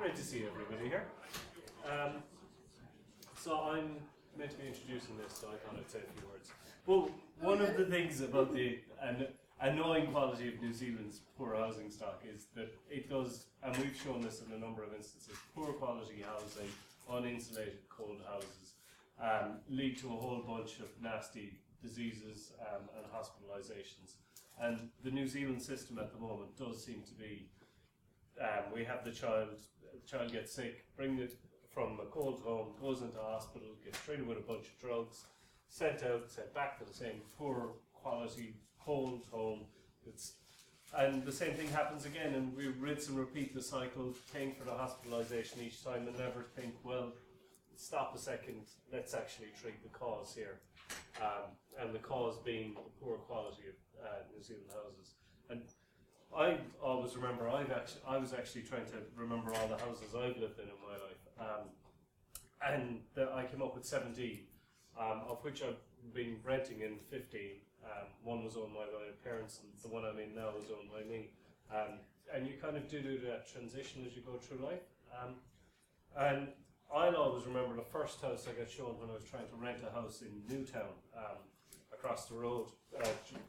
great to see everybody here. So I'm meant to be introducing this, so I thought I'd say a few words. Well, one of the things about the annoying quality of New Zealand's poor housing stock is that it does, and we've shown this in a number of instances, poor quality housing, uninsulated cold houses, lead to a whole bunch of nasty diseases and hospitalisations. And the New Zealand system at the moment does seem to be, we have the child gets sick, bring it from a cold home, goes into hospital, gets treated with a bunch of drugs, sent back to the same poor quality cold home. And the same thing happens again, and we rinse and repeat the cycle, paying for the hospitalisation each time and never think, well, stop a second, let's actually treat the cause here. And the cause being the poor quality of New Zealand houses. And I always remember, I was actually trying to remember all the houses I've lived in my life. I came up with 17, of which I've been renting in 15. One was owned by my parents, and the one I'm in now is owned by me. And you kind of do that transition as you go through life. And I'll always remember the first house I got shown when I was trying to rent a house in Newtown, across the road,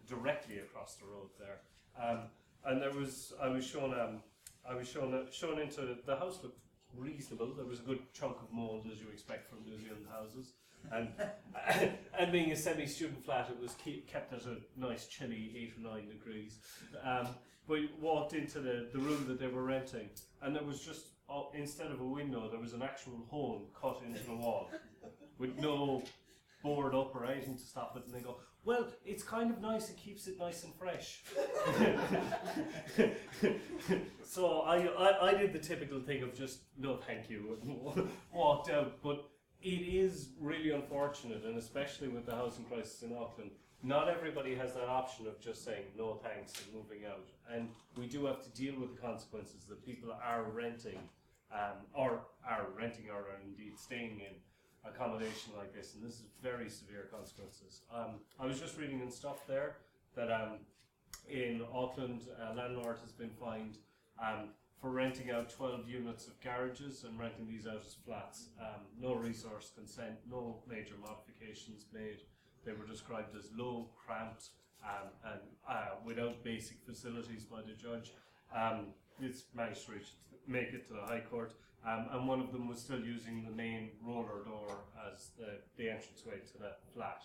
directly across the road there. And I was shown into the house looked reasonable. There was a good chunk of mould, as you expect from New Zealand houses, and being a semi-student flat, it was kept at a nice chilly 8 or 9 degrees. But we walked into the room that they were renting, and there was just, instead of a window, there was an actual hole cut into the wall with no board up or anything to stop it, and they go, well, it's kind of nice, it keeps it nice and fresh. So I did the typical thing of just, no thank you, and walked out. But it is really unfortunate, and especially with the housing crisis in Auckland, not everybody has that option of just saying no thanks and moving out. And we do have to deal with the consequences that people are renting, or are indeed staying in accommodation like this, and this is very severe consequences. I was just reading in stuff there that in Auckland, a landlord has been fined for renting out 12 units of garages and renting these out as flats. No resource consent, no major modifications made. They were described as low, cramped, and without basic facilities by the judge. It's managed to make it to the High Court. And one of them was still using the main roller door as the entranceway to that flat.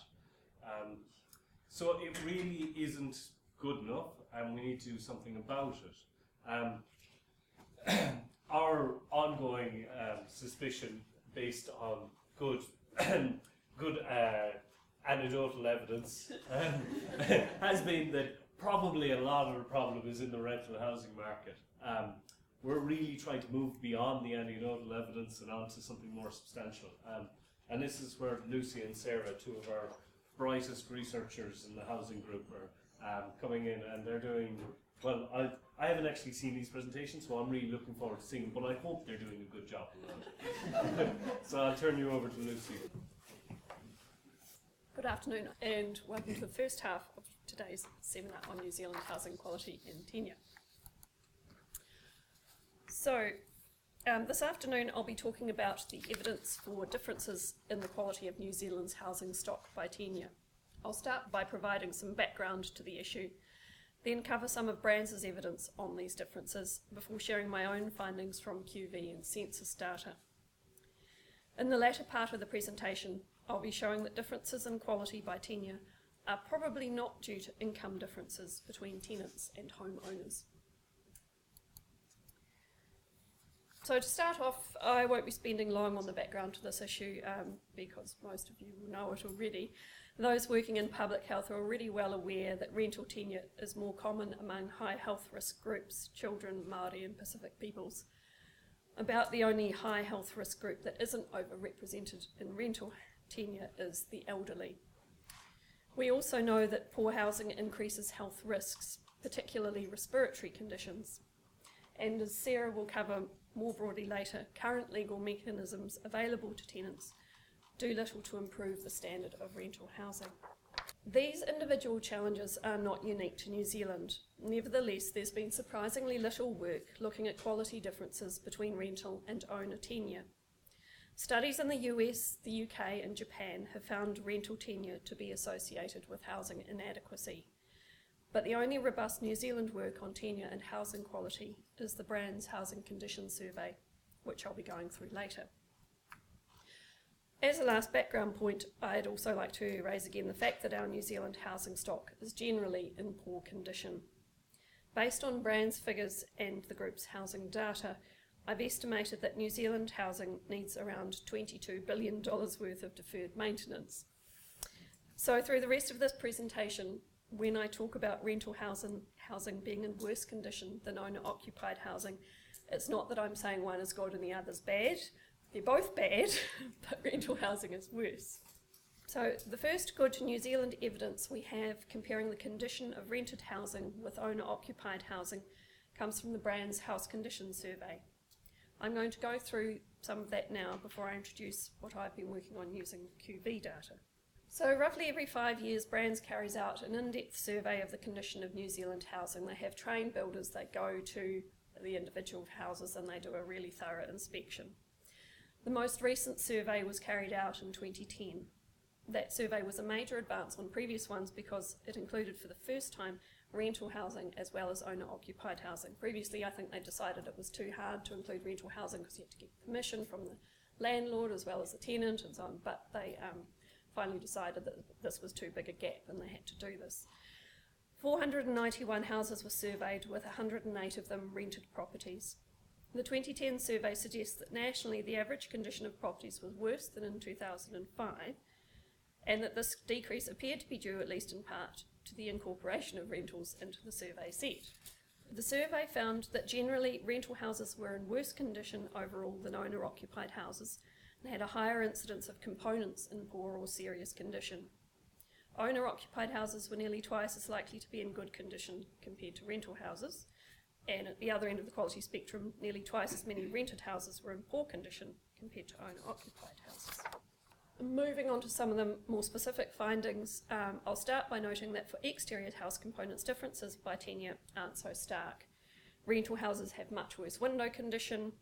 So it really isn't good enough, and we need to do something about it. Our ongoing suspicion, based on good anecdotal evidence, has been that probably a lot of the problem is in the rental housing market. We're really trying to move beyond the anecdotal evidence and onto something more substantial. And this is where Lucy and Sarah, two of our brightest researchers in the housing group, are coming in, and they're doing, well, I haven't actually seen these presentations, so I'm really looking forward to seeing them, but I hope they're doing a good job. So I'll turn you over to Lucy. Good afternoon, and welcome to the first half of today's seminar on New Zealand housing quality and tenure. So, this afternoon I'll be talking about the evidence for differences in the quality of New Zealand's housing stock by tenure. I'll start by providing some background to the issue, then cover some of Brands' evidence on these differences before sharing my own findings from QV and census data. In the latter part of the presentation, I'll be showing that differences in quality by tenure are probably not due to income differences between tenants and homeowners. So to start off, I won't be spending long on the background to this issue because most of you will know it already. Those working in public health are already well aware that rental tenure is more common among high health risk groups, children, Māori and Pacific peoples. About the only high health risk group that isn't overrepresented in rental tenure is the elderly. We also know that poor housing increases health risks, particularly respiratory conditions. And as Sarah will cover more broadly later, current legal mechanisms available to tenants do little to improve the standard of rental housing. These individual challenges are not unique to New Zealand. Nevertheless, there's been surprisingly little work looking at quality differences between rental and owner tenure. Studies in the US, the UK and Japan have found rental tenure to be associated with housing inadequacy. But the only robust New Zealand work on tenure and housing quality is the Brand's Housing Conditions Survey, which I'll be going through later. As a last background point, I'd also like to raise again the fact that our New Zealand housing stock is generally in poor condition. Based on Brand's figures and the group's housing data, I've estimated that New Zealand housing needs around $22 billion worth of deferred maintenance. So through the rest of this presentation, when I talk about rental housing being in worse condition than owner-occupied housing, it's not that I'm saying one is good and the other's bad. They're both bad, but rental housing is worse. So the first good New Zealand evidence we have comparing the condition of rented housing with owner-occupied housing comes from the Brand's House Conditions Survey. I'm going to go through some of that now before I introduce what I've been working on using QV data. So roughly every 5 years, Brand's carries out an in-depth survey of the condition of New Zealand housing. They have trained builders that go to the individual houses and they do a really thorough inspection. The most recent survey was carried out in 2010. That survey was a major advance on previous ones because it included for the first time rental housing as well as owner-occupied housing. Previously, I think they decided it was too hard to include rental housing because you had to get permission from the landlord as well as the tenant and so on, but they finally decided that this was too big a gap and they had to do this. 491 houses were surveyed, with 108 of them rented properties. The 2010 survey suggests that nationally the average condition of properties was worse than in 2005, and that this decrease appeared to be due, at least in part, to the incorporation of rentals into the survey set. The survey found that generally rental houses were in worse condition overall than owner-occupied houses and had a higher incidence of components in poor or serious condition. Owner-occupied houses were nearly twice as likely to be in good condition compared to rental houses, and at the other end of the quality spectrum, nearly twice as many rented houses were in poor condition compared to owner-occupied houses. Moving on to some of the more specific findings, I'll start by noting that for exterior house components, differences by tenure aren't so stark. Rental houses have much worse window condition,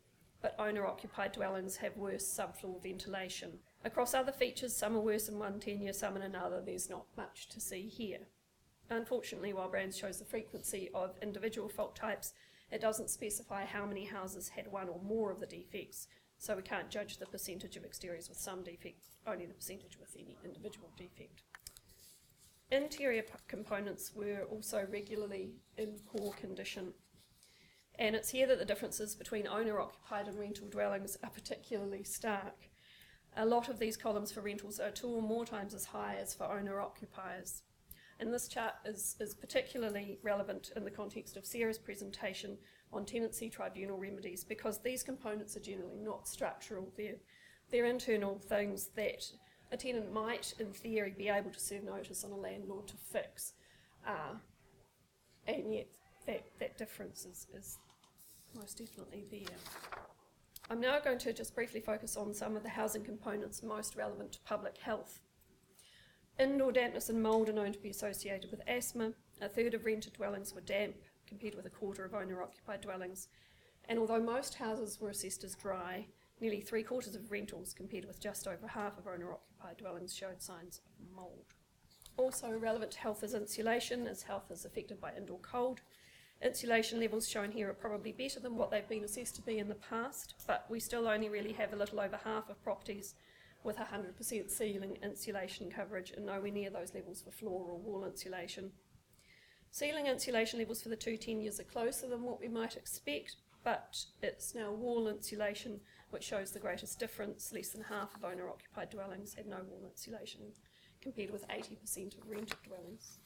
but owner-occupied dwellings have worse subfloor ventilation. Across other features, some are worse in one tenure, some in another. There's not much to see here. Unfortunately, while Brand shows the frequency of individual fault types, it doesn't specify how many houses had one or more of the defects, so we can't judge the percentage of exteriors with some defect, only the percentage with any individual defect. Interior components were also regularly in poor condition, and it's here that the differences between owner-occupied and rental dwellings are particularly stark. A lot of these columns for rentals are 2 or more times as high as for owner-occupiers. And this chart is particularly relevant in the context of Sarah's presentation on tenancy tribunal remedies, because these components are generally not structural. They're internal things that a tenant might, in theory, be able to serve notice on a landlord to fix. And yet that difference is most definitely there. I'm now going to just briefly focus on some of the housing components most relevant to public health. Indoor dampness and mould are known to be associated with asthma. A third of rented dwellings were damp, compared with a quarter of owner-occupied dwellings. And although most houses were assessed as dry, nearly 3/4 of rentals, compared with just over half of owner-occupied dwellings, showed signs of mould. Also relevant to health is insulation, as health is affected by indoor cold. Insulation levels shown here are probably better than what they've been assessed to be in the past, but we still only really have a little over half of properties with 100% ceiling insulation coverage, and nowhere near those levels for floor or wall insulation. Ceiling insulation levels for the 2 tenures are closer than what we might expect, but it's now wall insulation which shows the greatest difference. Less than half of owner-occupied dwellings had no wall insulation, compared with 80% of rented dwellings.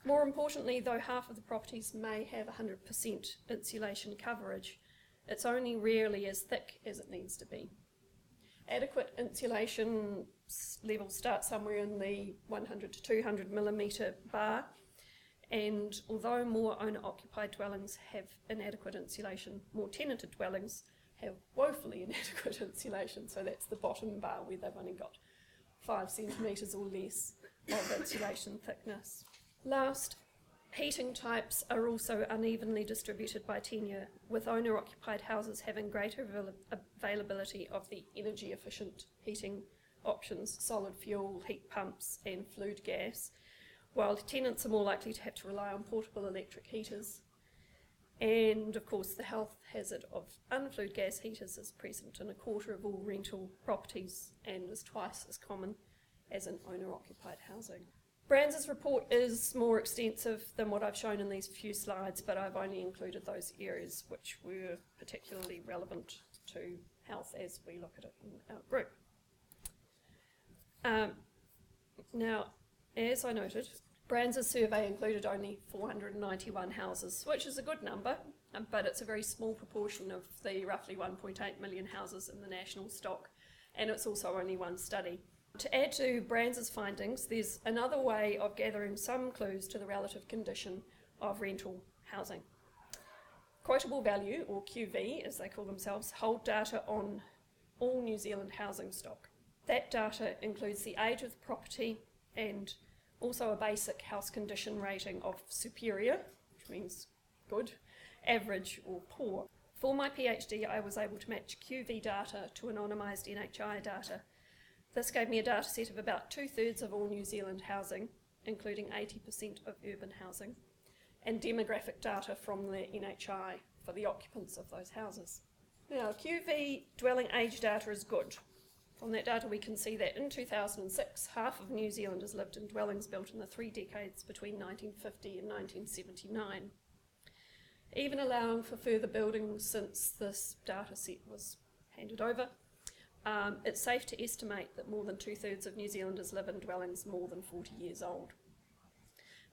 More importantly, though half of the properties may have 100% insulation coverage, it's only rarely as thick as it needs to be. Adequate insulation levels start somewhere in the 100 to 200 millimetre bar, and although more owner-occupied dwellings have inadequate insulation, more tenanted dwellings have woefully inadequate insulation, so that's the bottom bar where they've only got 5 centimetres or less of insulation thickness. Last, heating types are also unevenly distributed by tenure, with owner-occupied houses having greater availability of the energy-efficient heating options, solid fuel, heat pumps and fluid gas, while tenants are more likely to have to rely on portable electric heaters. And of course the health hazard of unfluid gas heaters is present in a quarter of all rental properties and is twice as common as in owner-occupied housing. Brands' report is more extensive than what I've shown in these few slides, but I've only included those areas which were particularly relevant to health as we look at it in our group. Now, as I noted, Brands' survey included only 491 houses, which is a good number, but it's a very small proportion of the roughly 1.8 million houses in the national stock, and it's also only one study. To add to Brands' findings, there's another way of gathering some clues to the relative condition of rental housing. Quotable value, or QV as they call themselves, hold data on all New Zealand housing stock. That data includes the age of the property and also a basic house condition rating of superior, which means good, average or poor. For my PhD, I was able to match QV data to anonymised NHI data. This gave me a data set of about 2/3 of all New Zealand housing, including 80% of urban housing, and demographic data from the NHI for the occupants of those houses. Now, QV dwelling age data is good. From that data we can see that in 2006, half of New Zealanders lived in dwellings built in the 3 decades between 1950 and 1979. Even allowing for further building since this data set was handed over, it's safe to estimate that more than 2/3 of New Zealanders live in dwellings more than 40 years old.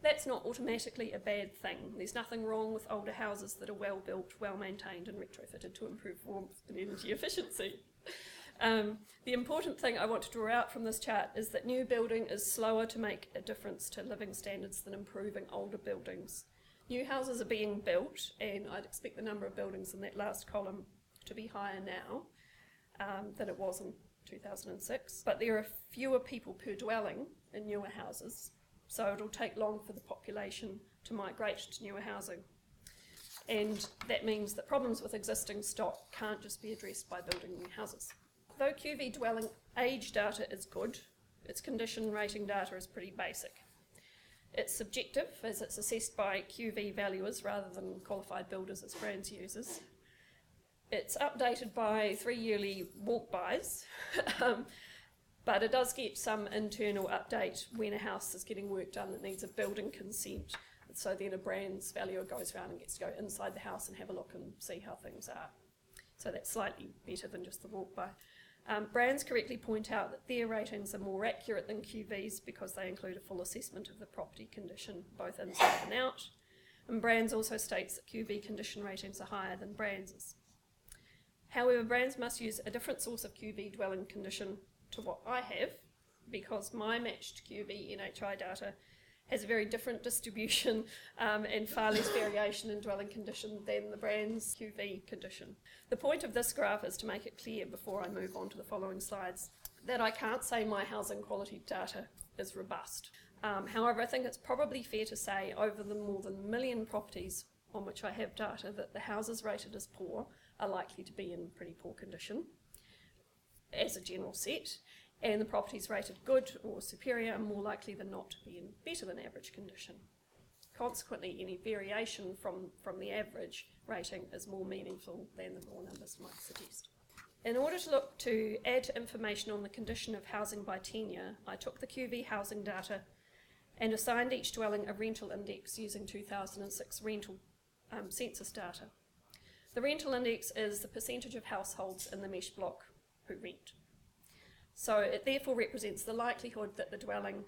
That's not automatically a bad thing. There's nothing wrong with older houses that are well built, well maintained and retrofitted to improve warmth and energy efficiency. The important thing I want to draw out from this chart is that new building is slower to make a difference to living standards than improving older buildings. New houses are being built, and I'd expect the number of buildings in that last column to be higher now than it was in 2006, but there are fewer people per dwelling in newer houses, so it'll take long for the population to migrate to newer housing. And that means that problems with existing stock can't just be addressed by building new houses. Though QV dwelling age data is good, its condition rating data is pretty basic. It's subjective, as it's assessed by QV valuers rather than qualified builders as Brands uses. It's updated by 3 yearly walk-bys, but it does get some internal update when a house is getting work done that needs a building consent. So then a Brands valuer goes around and gets to go inside the house and have a look and see how things are. So that's slightly better than just the walk-by. Brands correctly point out that their ratings are more accurate than QV's because they include a full assessment of the property condition, both inside and out. And Brands also states that QV condition ratings are higher than Brands's. However, Brands must use a different source of QV dwelling condition to what I have, because my matched QV NHI data has a very different distribution and far less variation in dwelling condition than the Brands QV condition. The point of this graph is to make it clear before I move on to the following slides that I can't say my housing quality data is robust. However, I think it's probably fair to say over the more than 1 million properties on which I have data that the houses rated as poor are likely to be in pretty poor condition as a general set, and the properties rated good or superior are more likely than not to be in better than average condition. Consequently, any variation from the average rating is more meaningful than the raw numbers might suggest. In order to look to add to information on the condition of housing by tenure, I took the QV housing data and assigned each dwelling a rental index using 2006 rental census data. The rental index is the percentage of households in the mesh block who rent. So it therefore represents the likelihood that the dwelling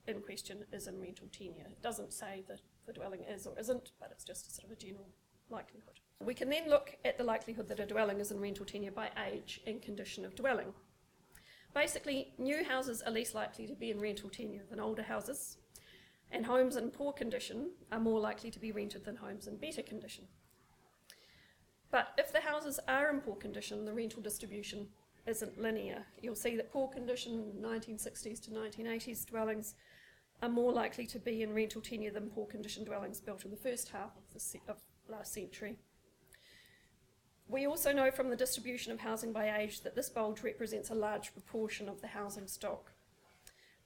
in question is in rental tenure. It doesn't say that the dwelling is or isn't, but it's just a sort of a general likelihood. We can then look at the likelihood that a dwelling is in rental tenure by age and condition of dwelling. Basically, new houses are less likely to be in rental tenure than older houses, and homes in poor condition are more likely to be rented than homes in better condition. But if the houses are in poor condition, the rental distribution isn't linear. You'll see that poor condition 1960s to 1980s dwellings are more likely to be in rental tenure than poor condition dwellings built in the first half of last century. We also know from the distribution of housing by age that this bulge represents a large proportion of the housing stock.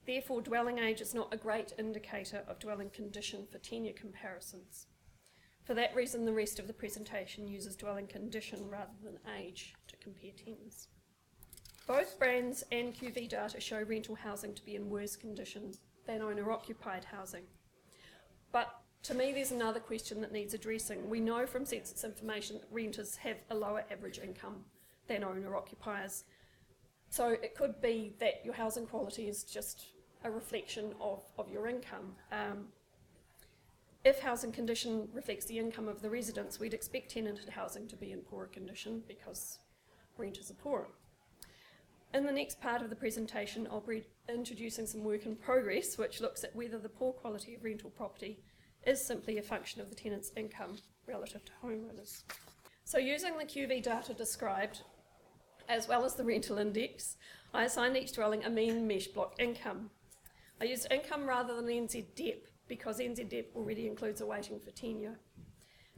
Therefore, dwelling age is not a great indicator of dwelling condition for tenure comparisons. For that reason, the rest of the presentation uses dwelling condition rather than age to compare tenures. Both brands and QV data show rental housing to be in worse condition than owner-occupied housing. But to me, there's another question that needs addressing. We know from census information that renters have a lower average income than owner-occupiers. So it could be that your housing quality is just a reflection of your income. If housing condition reflects the income of the residents, we'd expect tenanted housing to be in poorer condition because renters are poorer. In the next part of the presentation, I'll be introducing some work in progress, which looks at whether the poor quality of rental property is simply a function of the tenant's income relative to homeowners. So using the QV data described, as well as the rental index, I assigned each dwelling a mean mesh block income. I used income rather than NZ-DEP because NZ-DEP already includes a weighting for tenure.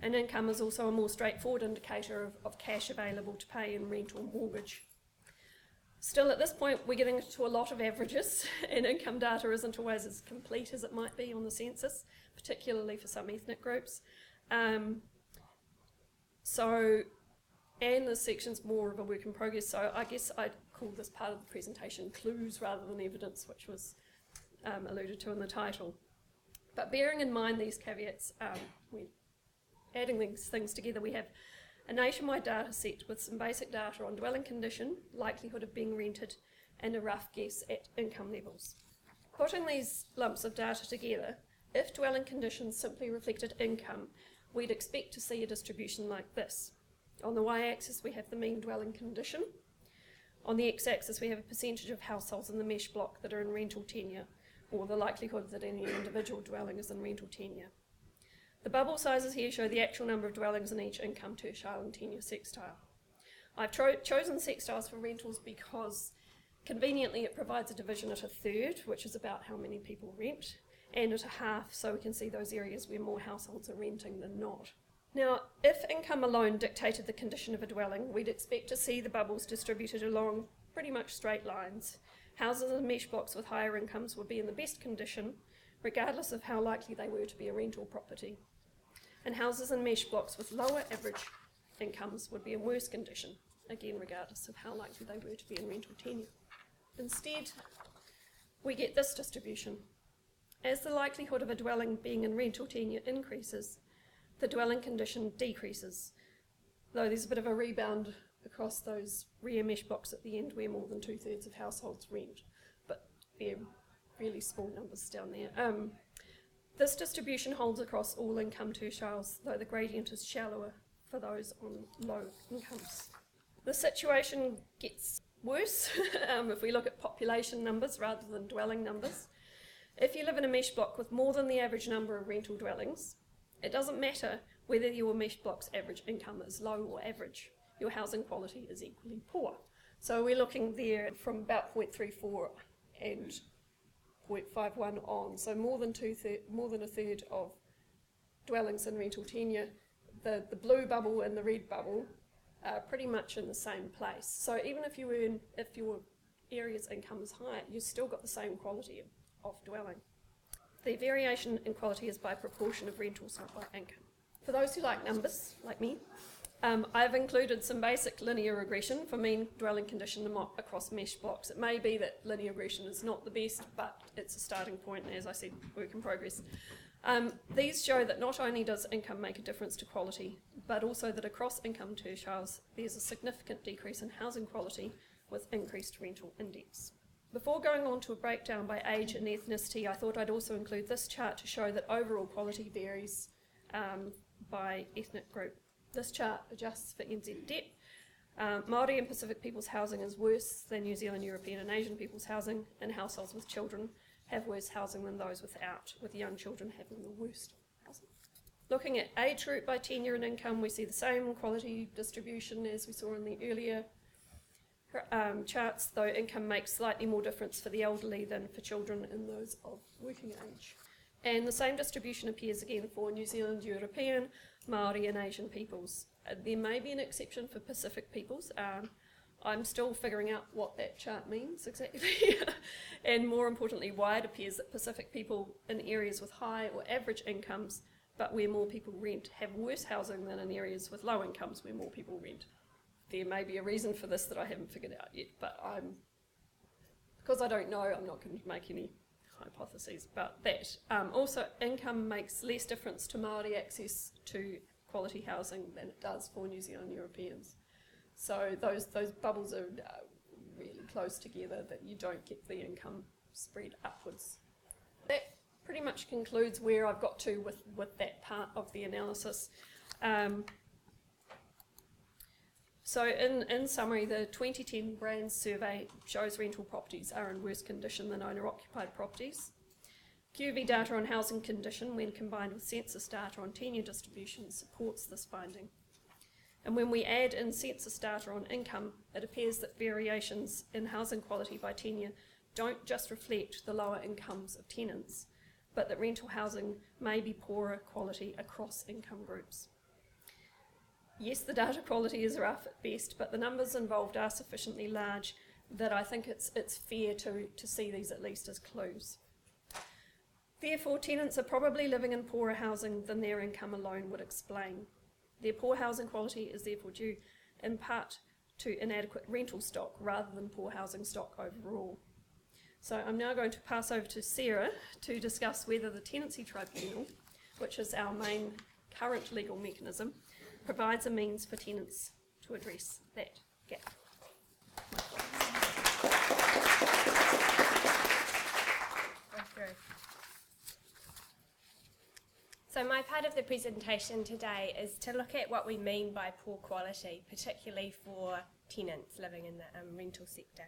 And income is also a more straightforward indicator of cash available to pay in rent or mortgage. Still, at this point, we're getting to a lot of averages, and income data isn't always as complete as it might be on the census, particularly for some ethnic groups. And this section's more of a work in progress, so I guess I'd call this part of the presentation clues rather than evidence, which was alluded to in the title. But bearing in mind these caveats, we're adding these things together. We have a nationwide data set with some basic data on dwelling condition, likelihood of being rented, and a rough guess at income levels. Putting these lumps of data together, if dwelling conditions simply reflected income, we'd expect to see a distribution like this. On the y-axis, we have the mean dwelling condition. On the x-axis, we have a percentage of households in the mesh block that are in rental tenure, or the likelihood that any individual dwelling is in rental tenure. The bubble sizes here show the actual number of dwellings in each income, tertile and tenure sextile. I've chosen sextiles for rentals because conveniently it provides a division at a third, which is about how many people rent, and at a half, so we can see those areas where more households are renting than not. Now, if income alone dictated the condition of a dwelling, we'd expect to see the bubbles distributed along pretty much straight lines. Houses in mesh blocks with higher incomes would be in the best condition, regardless of how likely they were to be a rental property. And houses in mesh blocks with lower average incomes would be in worse condition, again regardless of how likely they were to be in rental tenure. Instead, we get this distribution. As the likelihood of a dwelling being in rental tenure increases, the dwelling condition decreases, though there's a bit of a rebound across those rear mesh blocks at the end where more than 2/3 of households rent, but they're really small numbers down there. This distribution holds across all income tertiles, though the gradient is shallower for those on low incomes. The situation gets worse if we look at population numbers rather than dwelling numbers. If you live in a mesh block with more than the average number of rental dwellings, it doesn't matter whether your mesh block's average income is low or average. Your housing quality is equally poor. So we're looking there from about 0.34 and 0.51 on. So more than a third of dwellings in rental tenure. The blue bubble and the red bubble are pretty much in the same place. So even if your area's income is high, you've still got the same quality of dwelling. The variation in quality is by proportion of rentals, not by income. For those who like numbers, like me, I've included some basic linear regression for mean dwelling condition across mesh blocks. It may be that linear regression is not the best, but it's a starting point, and as I said, work in progress. These show that not only does income make a difference to quality, but also that across income tertiles, there's a significant decrease in housing quality with increased rental index. Before going on to a breakdown by age and ethnicity, I thought I'd also include this chart to show that overall quality varies by ethnic group. This chart adjusts for NZ-DEP. Māori and Pacific people's housing is worse than New Zealand, European and Asian people's housing, and households with children have worse housing than those without, with young children having the worst housing. Looking at age group by tenure and income, we see the same quality distribution as we saw in the earlier charts, though income makes slightly more difference for the elderly than for children and those of working age. And the same distribution appears again for New Zealand, European, Māori and Asian peoples. There may be an exception for Pacific peoples. I'm still figuring out what that chart means exactly. And more importantly, why it appears that Pacific people in areas with high or average incomes, but where more people rent, have worse housing than in areas with low incomes where more people rent. There may be a reason for this that I haven't figured out yet, but because I don't know, I'm not going to make any hypotheses about that. Also, income makes less difference to Māori access to quality housing than it does for New Zealand Europeans. So those bubbles are really close together, that you don't get the income spread upwards. That pretty much concludes where I've got to with that part of the analysis. So in summary, the 2010 Brands survey shows rental properties are in worse condition than owner-occupied properties. QV data on housing condition, when combined with census data on tenure distribution, supports this finding. And when we add in census data on income, it appears that variations in housing quality by tenure don't just reflect the lower incomes of tenants, but that rental housing may be poorer quality across income groups. Yes, the data quality is rough at best, but the numbers involved are sufficiently large that I think it's fair to see these at least as clues. Therefore, tenants are probably living in poorer housing than their income alone would explain. Their poor housing quality is therefore due in part to inadequate rental stock rather than poor housing stock overall. So I'm now going to pass over to Sarah to discuss whether the Tenancy Tribunal, which is our main current legal mechanism, provides a means for tenants to address that gap. So my part of the presentation today is to look at what we mean by poor quality, particularly for tenants living in the rental sector.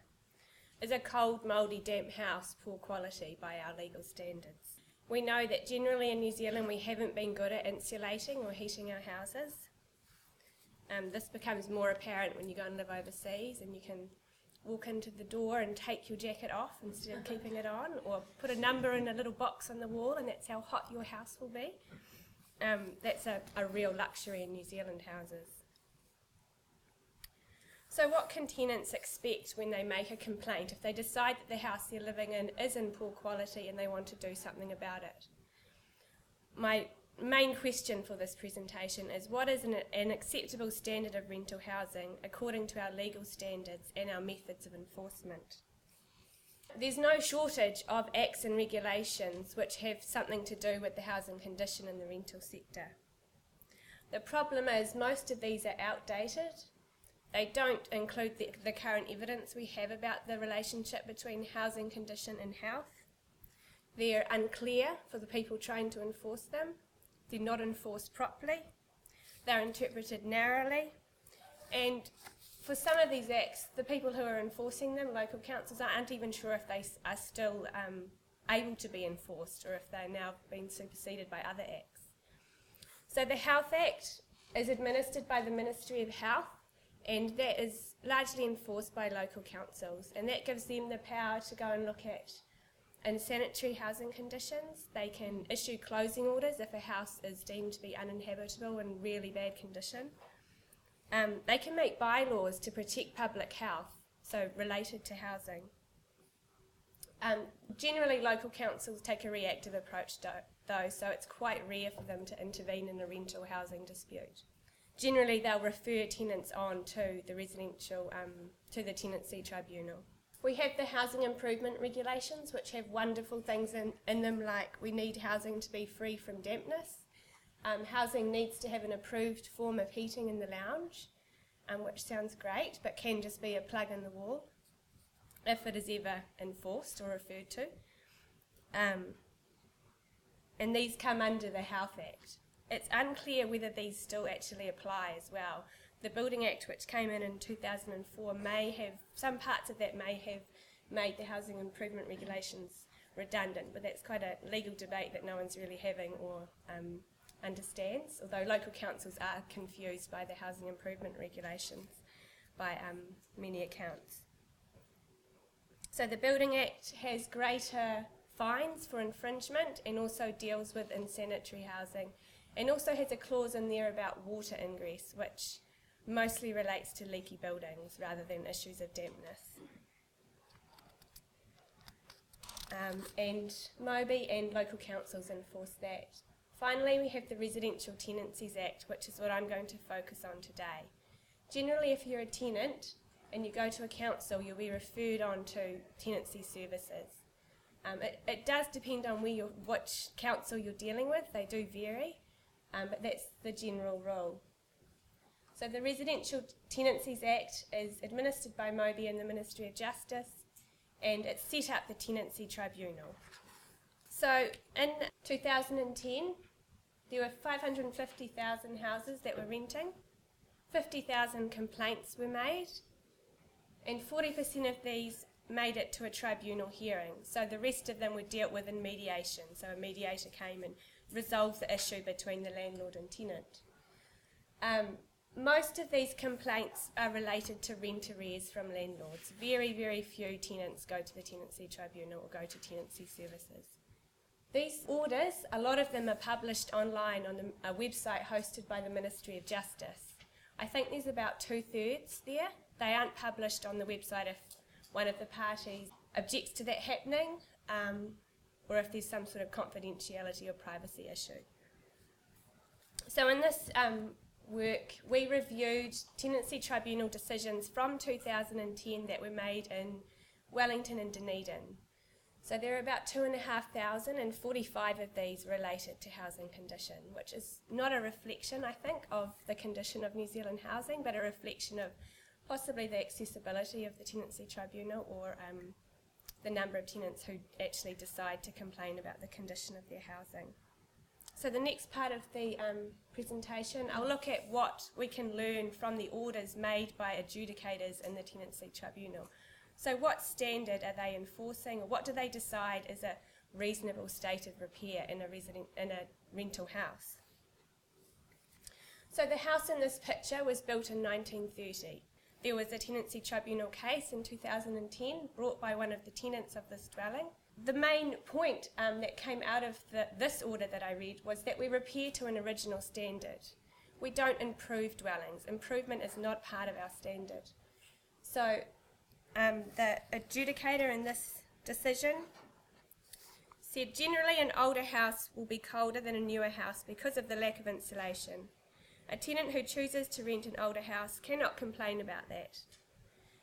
Is a cold, mouldy, damp house poor quality by our legal standards? We know that generally in New Zealand we haven't been good at insulating or heating our houses. This becomes more apparent when you go and live overseas and you can walk into the door and take your jacket off instead of keeping it on, or put a number in a little box on the wall and that's how hot your house will be. That's a real luxury in New Zealand houses. So what can tenants expect when they make a complaint if they decide that the house they're living in is in poor quality and they want to do something about it? My main question for this presentation is, what is an acceptable standard of rental housing according to our legal standards and our methods of enforcement? There's no shortage of acts and regulations which have something to do with the housing condition in the rental sector. The problem is most of these are outdated. They don't include the current evidence we have about the relationship between housing condition and health. They're unclear for the people trying to enforce them. They're not enforced properly. They're interpreted narrowly. And for some of these acts, the people who are enforcing them, local councils, aren't even sure if they are still able to be enforced or if they're now being superseded by other acts. So the Health Act is administered by the Ministry of Health, and that is largely enforced by local councils, and that gives them the power to go and look at unsanitary housing conditions. They can issue closing orders if a house is deemed to be uninhabitable and really bad condition. They can make bylaws to protect public health, so related to housing. Generally, local councils take a reactive approach though, so it's quite rare for them to intervene in a rental housing dispute. Generally, they'll refer tenants on to the to the Tenancy Tribunal. We have the housing improvement regulations, which have wonderful things in them, like we need housing to be free from dampness. Housing needs to have an approved form of heating in the lounge, which sounds great, but can just be a plug in the wall, if it is ever enforced or referred to. And these come under the Health Act. It's unclear whether these still actually apply as well. The Building Act, which came in 2004, some parts of that may have made the housing improvement regulations redundant, but that's quite a legal debate that no one's really having or understands, although local councils are confused by the housing improvement regulations. by many accounts. So the Building Act has greater fines for infringement and also deals with insanitary housing, and also has a clause in there about water ingress, which mostly relates to leaky buildings rather than issues of dampness. And MOBI and local councils enforce that. Finally, we have the Residential Tenancies Act, which is what I'm going to focus on today. Generally, if you're a tenant and you go to a council, you'll be referred on to tenancy services. It does depend on which council you're dealing with. They do vary, but that's the general rule. So the Residential Tenancies Act is administered by MOBI and the Ministry of Justice, and it set up the Tenancy Tribunal. So in 2010, there were 550,000 houses that were renting, 50,000 complaints were made, and 40% of these made it to a tribunal hearing. So the rest of them were dealt with in mediation. So a mediator came and resolved the issue between the landlord and tenant. Most of these complaints are related to rent arrears from landlords. Very, very few tenants go to the Tenancy Tribunal or go to tenancy services. These orders, a lot of them are published online on a website hosted by the Ministry of Justice. I think there's about 2/3 there. They aren't published on the website if one of the parties objects to that happening, or if there's some sort of confidentiality or privacy issue. So in this work, we reviewed Tenancy Tribunal decisions from 2010 that were made in Wellington and Dunedin. So there are about 2,500, and 45 of these related to housing condition, which is not a reflection, I think, of the condition of New Zealand housing, but a reflection of possibly the accessibility of the Tenancy Tribunal, or the number of tenants who actually decide to complain about the condition of their housing. So the next part of the presentation, I'll look at what we can learn from the orders made by adjudicators in the Tenancy Tribunal. So what standard are they enforcing, or what do they decide is a reasonable state of repair in a rental house? So the house in this picture was built in 1930. There was a Tenancy Tribunal case in 2010 brought by one of the tenants of this dwelling. The main point that came out of this order that I read was that we repair to an original standard. We don't improve dwellings. Improvement is not part of our standard. So the adjudicator in this decision said generally an older house will be colder than a newer house because of the lack of insulation. A tenant who chooses to rent an older house cannot complain about that.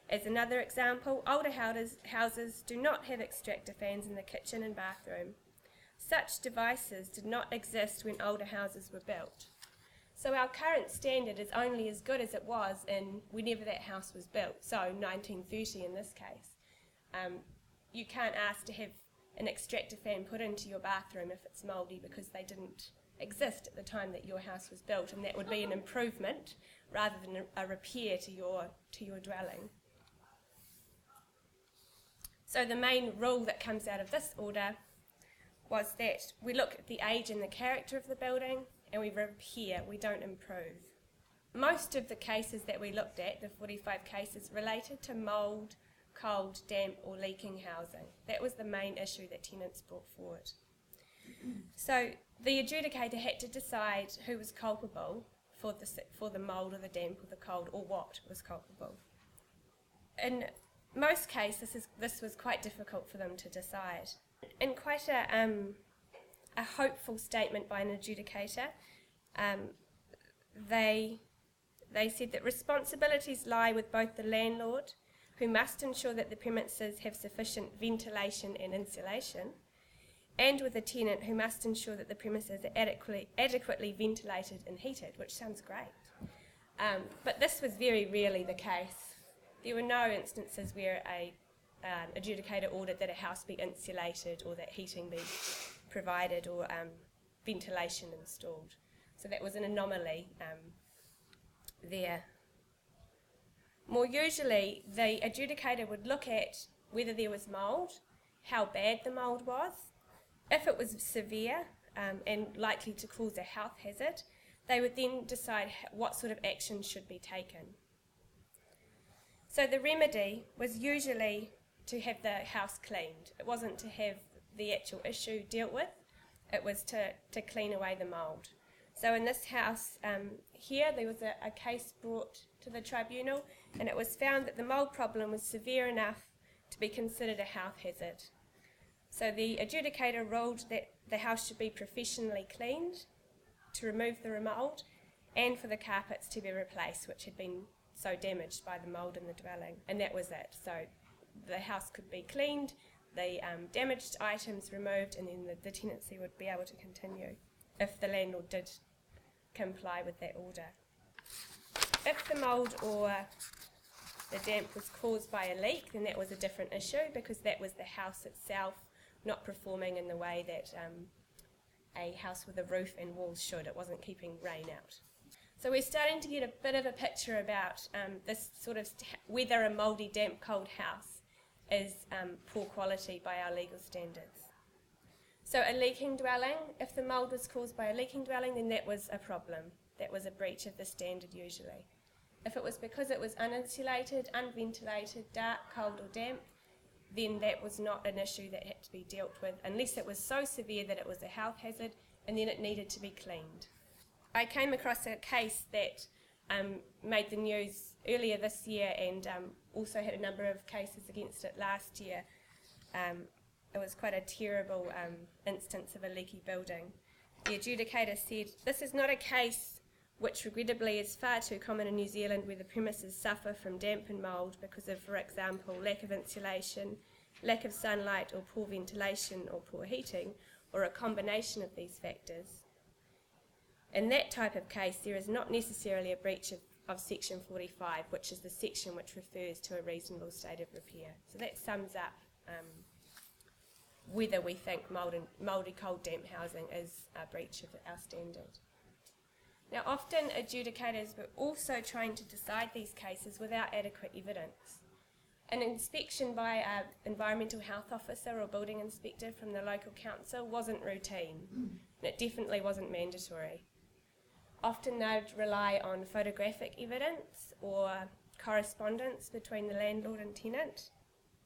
As another example, older houses do not have extractor fans in the kitchen and bathroom. Such devices did not exist when older houses were built. So our current standard is only as good as it was in whenever that house was built, so 1930 in this case. You can't ask to have an extractor fan put into your bathroom if it's mouldy because they didn't exist at the time that your house was built, and that would be an improvement rather than a repair to your dwelling. So the main rule that comes out of this order was that we look at the age and the character of the building, and we repair, we don't improve. Most of the cases that we looked at, the 45 cases, related to mould, cold, damp or leaking housing. That was the main issue that tenants brought forward. So the adjudicator had to decide who was culpable for the mould or the damp or the cold, or what was culpable. In most cases, this was quite difficult for them to decide. In quite a hopeful statement by an adjudicator, they said that responsibilities lie with both the landlord, who must ensure that the premises have sufficient ventilation and insulation, and with the tenant, who must ensure that the premises are adequately ventilated and heated, which sounds great. But this was very rarely the case. There were no instances where an adjudicator ordered that a house be insulated or that heating be provided or ventilation installed. So that was an anomaly there. More usually, the adjudicator would look at whether there was mould, how bad the mould was. If it was severe and likely to cause a health hazard, they would then decide what sort of action should be taken. So the remedy was usually to have the house cleaned. It wasn't to have the actual issue dealt with, it was to clean away the mould. So in this house here, there was a case brought to the tribunal, and it was found that the mould problem was severe enough to be considered a health hazard. So the adjudicator ruled that the house should be professionally cleaned to remove the mould, and for the carpets to be replaced, which had been so damaged by the mould in the dwelling. And that was it. So the house could be cleaned, the damaged items removed, and then the tenancy would be able to continue if the landlord did comply with that order. If the mould or the damp was caused by a leak, then that was a different issue, because that was the house itself not performing in the way that a house with a roof and walls should. It wasn't keeping rain out. So we're starting to get a bit of a picture about this sort of whether a mouldy, damp, cold house is poor quality by our legal standards. So a leaking dwelling, if the mould was caused by a leaking dwelling, then that was a problem. That was a breach of the standard usually. If it was because it was uninsulated, unventilated, dark, cold or damp, then that was not an issue that had to be dealt with, unless it was so severe that it was a health hazard, and then it needed to be cleaned. I came across a case that made the news earlier this year, and also had a number of cases against it last year. It was quite a terrible instance of a leaky building. The adjudicator said, "This is not a case which regrettably is far too common in New Zealand, where the premises suffer from damp and mould because of, for example, lack of insulation, lack of sunlight or poor ventilation or poor heating, or a combination of these factors. In that type of case, there is not necessarily a breach of Section 45, which is the section which refers to a reasonable state of repair." So that sums up whether we think mouldy, cold, damp housing is a breach of our standard. Now, often adjudicators were also trying to decide these cases without adequate evidence. An inspection by an environmental health officer or building inspector from the local council wasn't routine, and it definitely wasn't mandatory. Often they'd rely on photographic evidence or correspondence between the landlord and tenant.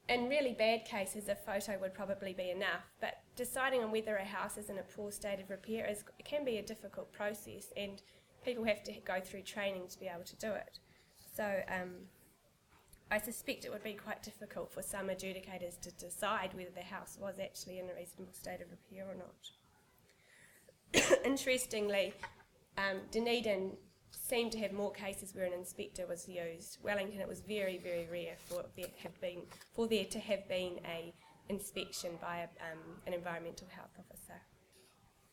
In really bad cases, a photo would probably be enough, but deciding on whether a house is in a poor state of repair can be a difficult process, and people have to go through training to be able to do it. So I suspect it would be quite difficult for some adjudicators to decide whether the house was actually in a reasonable state of repair or not. Interestingly, Dunedin seemed to have more cases where an inspector was used. Wellington, it was very, very rare for there to have been an inspection by an environmental health officer.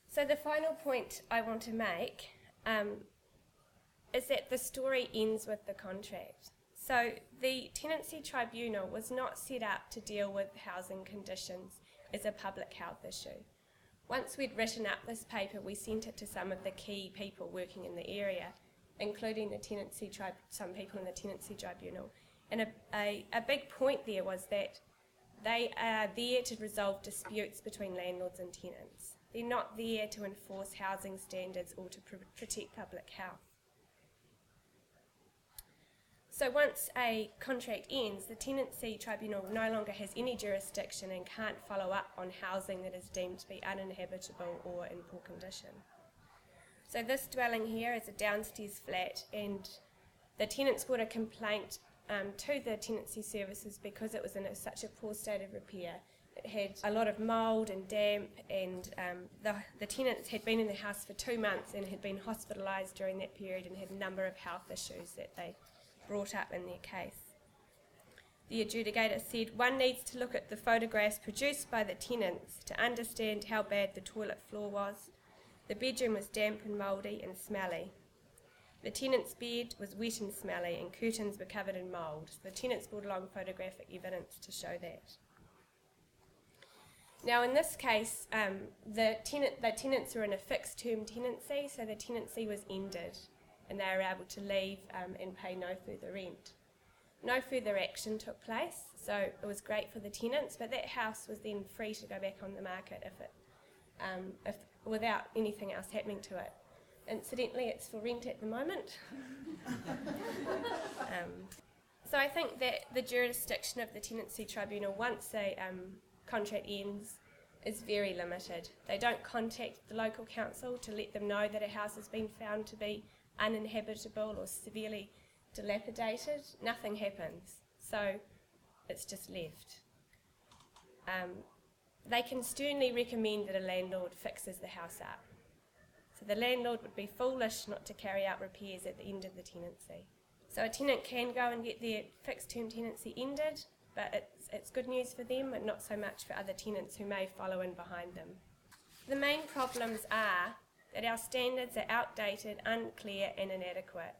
So the final point I want to make is that the story ends with the contract. So the Tenancy Tribunal was not set up to deal with housing conditions as a public health issue. Once we'd written up this paper, we sent it to some of the key people working in the area, including some people in the Tenancy Tribunal. And a big point there was that they are there to resolve disputes between landlords and tenants. They're not there to enforce housing standards or to protect public health. So once a contract ends, the Tenancy Tribunal no longer has any jurisdiction and can't follow up on housing that is deemed to be uninhabitable or in poor condition. So this dwelling here is a downstairs flat, and the tenants brought a complaint to the tenancy services because it was in such a poor state of repair. It had a lot of mould and damp, and the tenants had been in the house for 2 months and had been hospitalised during that period and had a number of health issues that they brought up in their case. The adjudicator said one needs to look at the photographs produced by the tenants to understand how bad the toilet floor was. The bedroom was damp and mouldy and smelly. The tenant's bed was wet and smelly, and curtains were covered in mould. So the tenants brought along photographic evidence to show that. Now in this case, the tenants were in a fixed term tenancy, so the tenancy was ended and they were able to leave and pay no further rent. No further action took place, so it was great for the tenants, but that house was then free to go back on the market if without anything else happening to it. Incidentally, it's for rent at the moment. So I think that the jurisdiction of the Tenancy Tribunal, once a contract ends, is very limited. They don't contact the local council to let them know that a house has been found to be uninhabitable or severely dilapidated. Nothing happens. So it's just left. They can sternly recommend that a landlord fixes the house up. So the landlord would be foolish not to carry out repairs at the end of the tenancy. So a tenant can go and get their fixed term tenancy ended, but it's good news for them and not so much for other tenants who may follow in behind them. The main problems are that our standards are outdated, unclear and inadequate.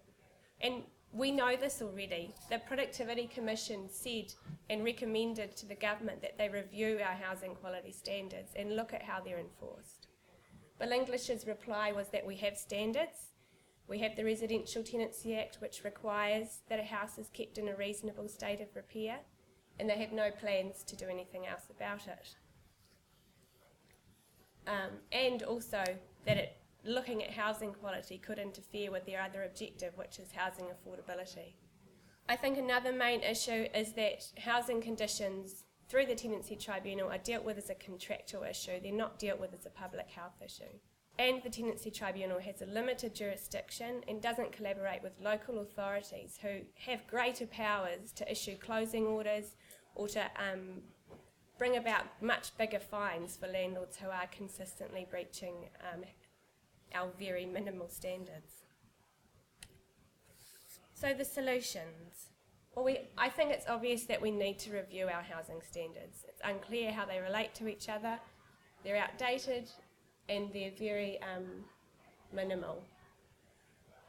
And we know this already. The Productivity Commission said and recommended to the government that they review our housing quality standards and look at how they're enforced. Bill English's reply was that we have standards. We have the Residential Tenancy Act, which requires that a house is kept in a reasonable state of repair, and they have no plans to do anything else about it. And also that looking at housing quality could interfere with their other objective, which is housing affordability. I think another main issue is that housing conditions through the Tenancy Tribunal are dealt with as a contractual issue. They're not dealt with as a public health issue. And the Tenancy Tribunal has a limited jurisdiction and doesn't collaborate with local authorities who have greater powers to issue closing orders or to bring about much bigger fines for landlords who are consistently breaching our very minimal standards. So the solutions. Well, I think it's obvious that we need to review our housing standards. It's unclear how they relate to each other. They're outdated and they're very minimal.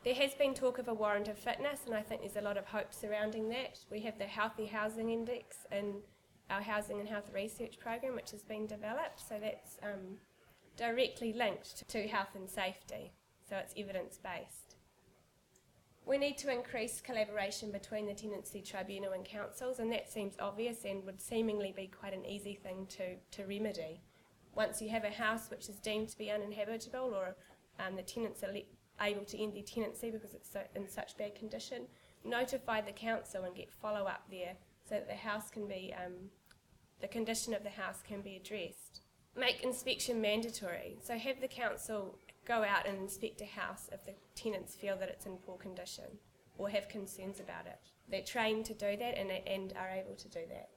There has been talk of a warrant of fitness, and I think there's a lot of hope surrounding that. We have the Healthy Housing Index in our Housing and Health Research Program, which has been developed, so that's directly linked to health and safety, so it's evidence-based. We need to increase collaboration between the Tenancy Tribunal and councils, and that seems obvious and would seemingly be quite an easy thing to remedy. Once you have a house which is deemed to be uninhabitable, or the tenants are able to end their tenancy because it's in such bad condition, notify the council and get follow-up there so that the house can be, the condition of the house can be addressed. Make inspection mandatory, so have the council go out and inspect a house if the tenants feel that it's in poor condition or have concerns about it. They're trained to do that and are able to do that.